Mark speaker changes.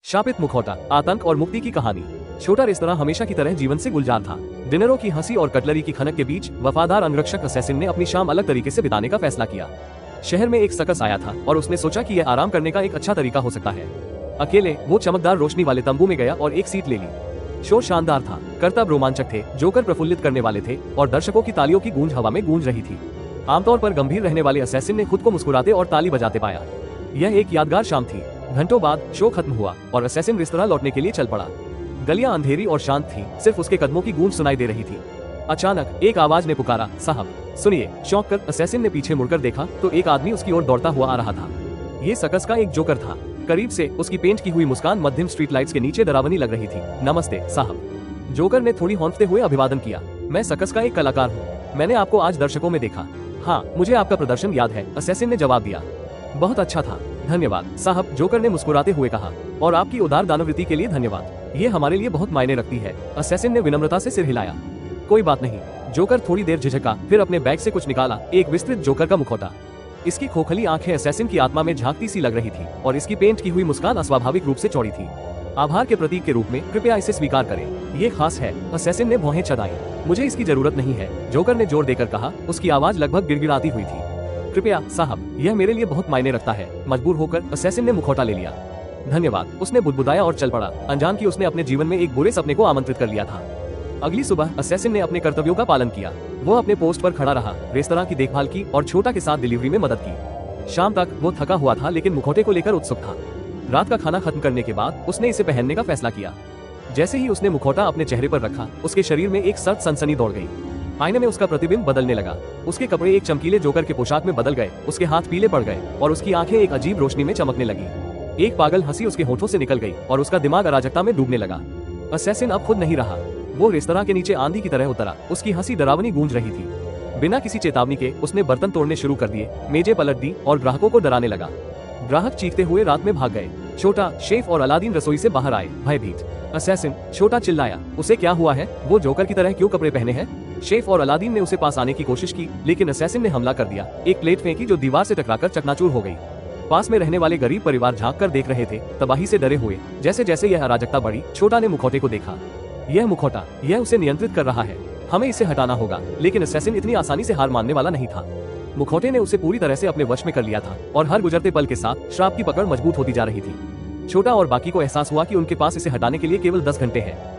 Speaker 1: शापित मुखौटा, आतंक और मुक्ति की कहानी। छोटा रेस्तरां हमेशा की तरह जीवन से गुलजार था। डिनरों की हंसी और कटलरी की खनक के बीच वफादार अंगरक्षक असैसिन ने अपनी शाम अलग तरीके से बिताने का फैसला किया। शहर में एक सर्कस आया था और उसने सोचा कि यह आराम करने का एक अच्छा तरीका हो सकता है। अकेले वो चमकदार रोशनी वाले तंबू में गया और एक सीट ले ली। शो शानदार था, करतब रोमांचक थे, जोकर प्रफुल्लित करने वाले थे और दर्शकों की तालियों की गूंज हवा में गूंज रही थी। आमतौर पर गंभीर रहने वाले असैसिन ने खुद को मुस्कुराते और ताली बजाते पाया। यह एक यादगार शाम थी। घंटों बाद शो खत्म हुआ और असैसिन रेस्तरां लौटने के लिए चल पड़ा। गलियां अंधेरी और शांत थी, सिर्फ उसके कदमों की गूंज सुनाई दे रही थी। अचानक एक आवाज ने पुकारा, साहब सुनिए। चौंक कर असैसिन ने पीछे मुड़कर देखा तो एक आदमी उसकी ओर दौड़ता हुआ आ रहा था। ये सर्कस का एक जोकर था। करीब से उसकी पेंट की हुई मुस्कान मध्यम स्ट्रीट लाइट्स के नीचे डरावनी लग रही थी। नमस्ते साहब। जोकर ने थोड़ी हौंकते हुए अभिवादन किया। मैं सर्कस का एक कलाकार हूँ। मैंने आपको आज दर्शकों में देखा। हाँ, मुझे आपका प्रदर्शन याद है, असैसिन ने जवाब दिया। बहुत अच्छा था, धन्यवाद साहब, जोकर ने मुस्कुराते हुए कहा। और आपकी उदार दानवृत्ति के लिए धन्यवाद, ये हमारे लिए बहुत मायने रखती है। असैसिन ने विनम्रता से सिर हिलाया। कोई बात नहीं। जोकर थोड़ी देर झिझका, फिर अपने बैग से कुछ निकाला, एक विस्तृत जोकर का मुखौटा। इसकी खोखली आंखें असैसिन की आत्मा में झांकती सी लग रही थी और इसकी पेंट की हुई मुस्कान अस्वाभाविक रूप से चौड़ी थी। आभार के प्रतीक के रूप में कृपया इसे स्वीकार करें, ये खास है, असैसिन ने भौहें चढ़ाई। मुझे इसकी जरूरत नहीं है, जोकर ने जोर देकर कहा, उसकी आवाज लगभग गिड़गिड़ाती हुई थी। कृपया साहब, यह मेरे लिए बहुत मायने रखता है। मजबूर होकर असैसिन ने मुखौटा ले लिया। धन्यवाद, उसने बुदबुदाया और चल पड़ा, अनजान कि उसने अपने जीवन में एक बुरे सपने को आमंत्रित कर लिया था। अगली सुबह असैसिन ने अपने कर्तव्यों का पालन किया। वो अपने पोस्ट पर खड़ा रहा, रेस्तरां की देखभाल की और छोटा के साथ डिलीवरी में मदद की। शाम तक वो थका हुआ था लेकिन मुखौटे को लेकर उत्सुक था। रात का खाना खत्म करने के बाद उसने इसे पहनने का फैसला किया। जैसे ही उसने मुखौटा अपने चेहरे पर रखा, उसके शरीर में एक सर्द सनसनी दौड़ गई। आईने में उसका प्रतिबिंब बदलने लगा। उसके कपड़े एक चमकीले जोकर के पोशाक में बदल गए, उसके हाथ पीले पड़ गए और उसकी आंखें एक अजीब रोशनी में चमकने लगी। एक पागल हंसी उसके होठों से निकल गई और उसका दिमाग अराजकता में डूबने लगा। असैसिन अब खुद नहीं रहा। वो रेस्तरां के नीचे आंधी की तरह उतरा। उसकी हंसी डरावनी गूंज रही थी। बिना किसी चेतावनी के उसने बर्तन तोड़ने शुरू कर दिए, मेजें पलट दी और ग्राहकों को डराने लगा। ग्राहक चीखते हुए रात में भाग गए। छोटा, शेफ और अलादीन रसोई से बाहर आए, भयभीत। असैसिन, छोटा चिल्लाया, उसे क्या हुआ है? वो जोकर की तरह क्यों कपड़े पहने हैं? शेफ और अलादीन ने उसे पास आने की कोशिश की लेकिन असैसिन ने हमला कर दिया। एक प्लेट फेंकी जो दीवार से टकराकर चकनाचूर हो गई। पास में रहने वाले गरीब परिवार झांक कर देख रहे थे, तबाही से डरे हुए। जैसे जैसे यह अराजकता बढ़ी, छोटा ने मुखौटे को देखा। यह मुखौटा, यह उसे नियंत्रित कर रहा है। हमें इसे हटाना होगा। लेकिन असैसिन इतनी आसानी से हार मानने वाला नहीं था। मुखौटे ने उसे पूरी तरह से अपने वश में कर लिया था और हर गुजरते पल के साथ श्राप की पकड़ मजबूत होती जा रही थी। छोटा और बाकी को एहसास हुआ कि उनके पास इसे हटाने के लिए केवल 10 घंटे हैं।